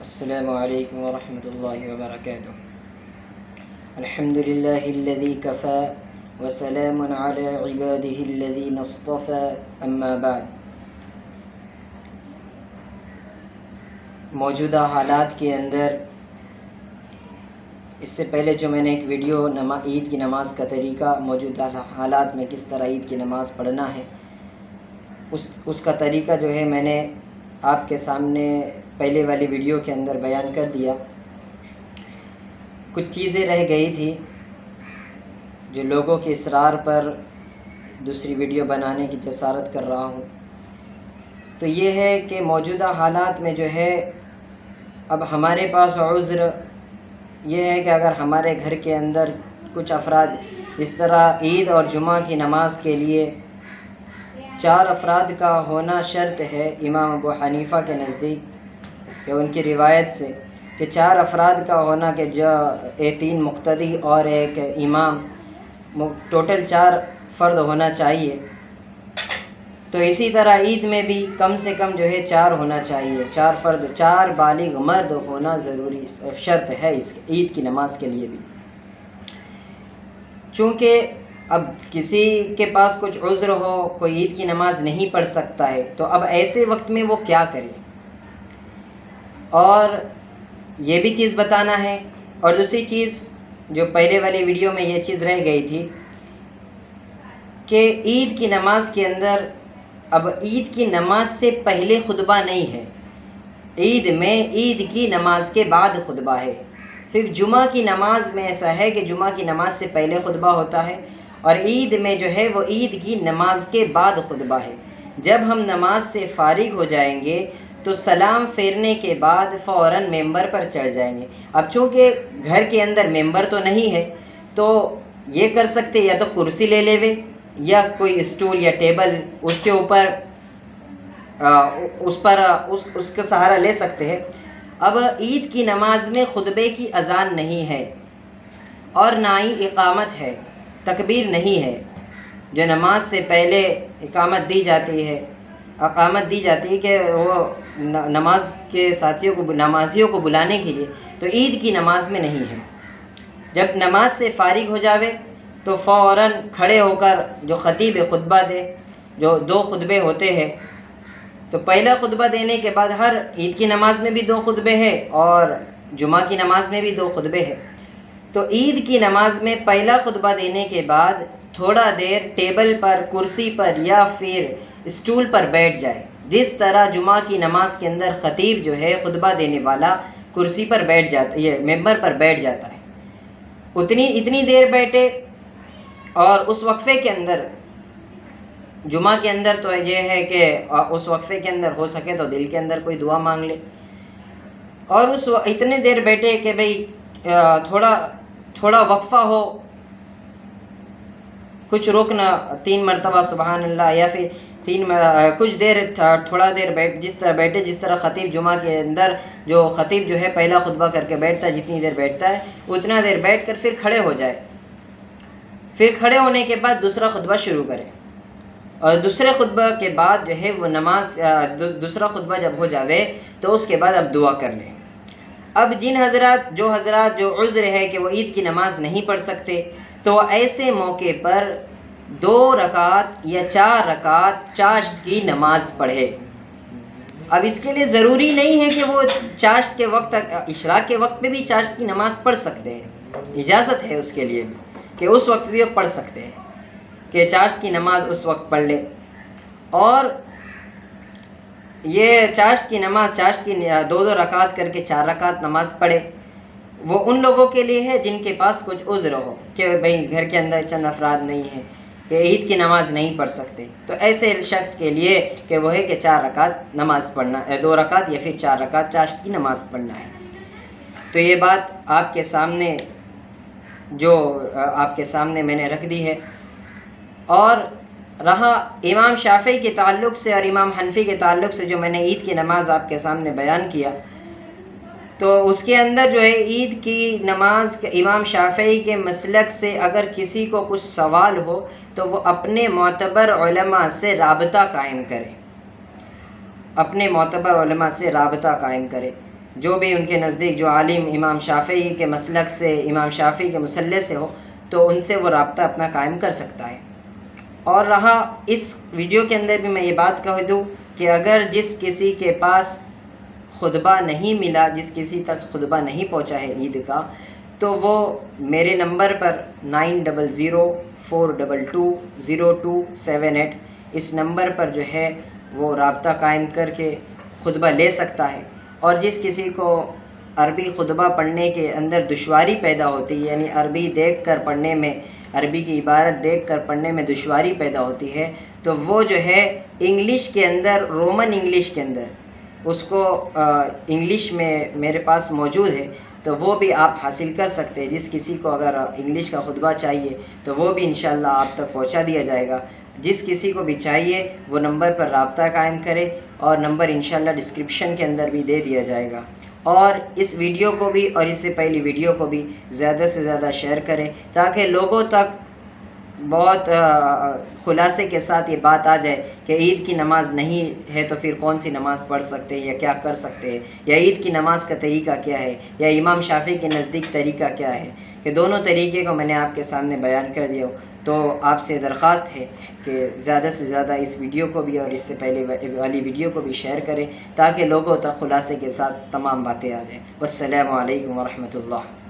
अस्सलामु अलैकुम वरहमतुल्लाहि वबरकातुह। अल्हम्दुलिल्लाहिल्लज़ी कफ़ा व सलामुन अला इबादिहिल्लज़ीना इस्तफ़ा, अम्मा बाद। मौजूदा हालात के अंदर इससे पहले जो मैंने एक वीडियो ईद की नमाज़ का तरीक़ा, मौजूदा हालात में किस तरह ईद की नमाज़ पढ़ना है, उसका तरीक़ा जो है मैंने आपके सामने पहले वाली वीडियो के अंदर बयान कर दिया। कुछ चीज़ें रह गई थी जो लोगों के इसरार पर दूसरी वीडियो बनाने की जसारत कर रहा हूँ। तो ये है कि मौजूदा हालात में जो है अब हमारे पास उज़्र ये है कि अगर हमारे घर के अंदर कुछ अफराद, इस तरह ईद और जुमा की नमाज़ के लिए 4 अफराद का होना शर्त है इमाम अबू हनीफ़ा के नज़दीक, या उनकी रिवायत से कि 4 अफराद का होना कि जो 3 मुक्तदी और एक इमाम, टोटल 4 फ़र्द होना चाहिए। तो इसी तरह ईद में भी कम से कम जो है 4 होना चाहिए, 4 फ़र्द, 4 बालिग मर्द होना ज़रूरी शर्त है इस ईद की नमाज़ के लिए भी। चूँकि अब किसी के पास कुछ उज़्र हो, कोई ईद की नमाज़ नहीं पढ़ सकता है, तो अब ऐसे वक्त में वो क्या करे, और ये भी चीज़ बताना है। और दूसरी चीज़ जो पहले वाली वीडियो में ये चीज़ रह गई थी कि ईद की नमाज़ के अंदर अब ईद की नमाज से पहले खुतबा नहीं है, ईद में ईद की नमाज के बाद खुतबा है। सिर्फ जुमा की नमाज में ऐसा है कि जुमा की नमाज से पहले खुतबा होता है, और ईद में जो है वो ईद की नमाज के बाद खुतबा है। जब हम नमाज से फारिग हो जाएंगे तो सलाम फेरने के बाद फ़ौरन मेंबर पर चढ़ जाएंगे। अब चूँकि घर के अंदर मेंबर तो नहीं है, तो ये कर सकते या तो कुर्सी ले लेवे या कोई स्टूल या टेबल उसके ऊपर उसका सहारा ले सकते हैं। अब ईद की नमाज में खुतबे की अज़ान नहीं है और ना ही इकामत है, तकबीर नहीं है। जो नमाज से पहले इकामत दी जाती है, अकामत दी जाती है कि वो नमाज के साथियों को, नमाजियों को बुलाने के लिए, तो ईद की नमाज में नहीं है। जब नमाज से फारिग हो जावे तो फ़ौरन खड़े होकर जो ख़तीब खुतबा दे, जो 2 खुतबे होते हैं, तो पहला खुतबा देने के बाद हर ईद की नमाज में भी 2 खुतबे हैं और जुमा की नमाज में भी 2 खुतबे हैं। तो ईद की नमाज में पहला खुतबा देने के बाद थोड़ा देर टेबल पर, कुर्सी पर या फिर स्टूल पर बैठ जाए। जिस तरह जुमा की नमाज के अंदर ख़तीब जो है खुतबा देने वाला कुर्सी पर बैठ जाता, ये मेंबर पर बैठ जाता है, इतनी देर बैठे। और उस वक्फे के अंदर, जुमा के अंदर तो ये है कि उस वक्फे के अंदर हो सके तो दिल के अंदर कोई दुआ मांग ले, और इतने देर बैठे कि भाई थोड़ा वक्फ़ा हो, कुछ रुकना, 3 मरतबा सुबहान अल्लाह, या फिर कुछ देर थोड़ा देर जिस तरह बैठे, जिस तरह ख़तीब जुमा के अंदर जो ख़तीब जो है पहला खुतबा करके बैठता है, जितनी देर बैठता है उतना देर बैठकर फिर खड़े हो जाए। फिर खड़े होने के बाद दूसरा खुतबा शुरू करें, और दूसरे खुतबा के बाद जो है वो नमाज, दूसरा खुतबा जब हो जावे तो उसके बाद अब दुआ कर लें। अब जो हज़रात जो उज़्र है कि वो ईद की नमाज नहीं पढ़ सकते, तो ऐसे मौके पर 2 रकात या 4 रकात चाश्त की नमाज पढ़े। अब इसके लिए ज़रूरी नहीं है कि वो चाश्त के वक्त, इशराक के वक्त पे भी चाश्त की नमाज पढ़ सकते हैं, इजाज़त है उसके लिए भी कि उस वक्त भी पढ़ सकते हैं कि चाश्त की नमाज उस वक्त पढ़ ले। और ये चाश्त की 2 रकात करके 4 रकात नमाज पढ़े, वो उन लोगों के लिए है जिनके पास कुछ उज़्र हो कि भाई घर के अंदर चंद अफराद नहीं हैं कि ईद की नमाज नहीं पढ़ सकते, तो ऐसे शख्स के लिए कि वो है कि 4 रकात नमाज पढ़ना, 2 रकात या फिर 4 रकात चाश्त की नमाज पढ़ना है। तो ये बात आपके सामने मैंने रख दी है। और रहा इमाम शाफ़ी के ताल्लुक़ से और इमाम हनफी के ताल्लुक़ से जो मैंने ईद की नमाज़ आपके सामने बयान किया, तो उसके अंदर जो है ईद की नमाज इमाम शाफ़ी के मसलक से अगर किसी को कुछ सवाल हो तो वो अपने मोतबर उलमा से राबता कायम करे, अपने मोतबर उलमा से राबता कायम करे। जो भी उनके नज़दीक जो आलिम इमाम शाफ़ी के मसलक से, इमाम शाफ़ी के मुसल्ले से हो, तो उनसे वो रब्ता अपना कायम कर सकता है। और रहा इस वीडियो के अंदर भी मैं ये बात कह दूँ कि अगर जिस किसी के पास खुतबा नहीं मिला, जिस किसी तक खुतबा नहीं पहुँचा है ईद का, तो वो मेरे नंबर पर 9004220278 इस नंबर पर जो है वो रब्ता कायम करके खुतबा ले सकता है। और जिस किसी को अरबी खुतबा पढ़ने के अंदर दुश्वारी पैदा होती है, यानी अरबी देख कर पढ़ने में, अरबी की इबारत देख कर पढ़ने में दुश्वारी पैदा होती है, तो वो जो है इंग्लिश के अंदर, रोमन इंग्लिश के अंदर उसको इंग्लिश में मेरे पास मौजूद है, तो वो भी आप हासिल कर सकते हैं। जिस किसी को अगर इंग्लिश का खुतबा चाहिए तो वो भी इंशाल्लाह आप तक पहुंचा दिया जाएगा। जिस किसी को भी चाहिए वो नंबर पर रब्ता कायम करे, और नंबर इंशाल्लाह डिस्क्रिप्शन के अंदर भी दे दिया जाएगा। और इस वीडियो को भी और इससे पहली वीडियो को भी ज़्यादा से ज़्यादा शेयर करें, ताकि लोगों तक बहुत खुलासे के साथ ये बात आ जाए कि ईद की नमाज़ नहीं है तो फिर कौन सी नमाज़ पढ़ सकते हैं या क्या कर सकते हैं, या ईद की नमाज़ का तरीका क्या है, या इमाम शाफ़ी के नज़दीक तरीका क्या है, कि दोनों तरीके को मैंने आपके सामने बयान कर दिया। तो आपसे दरख्वास्त है कि ज़्यादा से ज़्यादा इस वीडियो को भी और इससे पहले वाली वीडियो को भी शेयर करें, ताकि लोगों तक खुलासे के साथ तमाम बातें आ जाएँ। वस्सलामु अलैकुम वरहमतुल्लाह।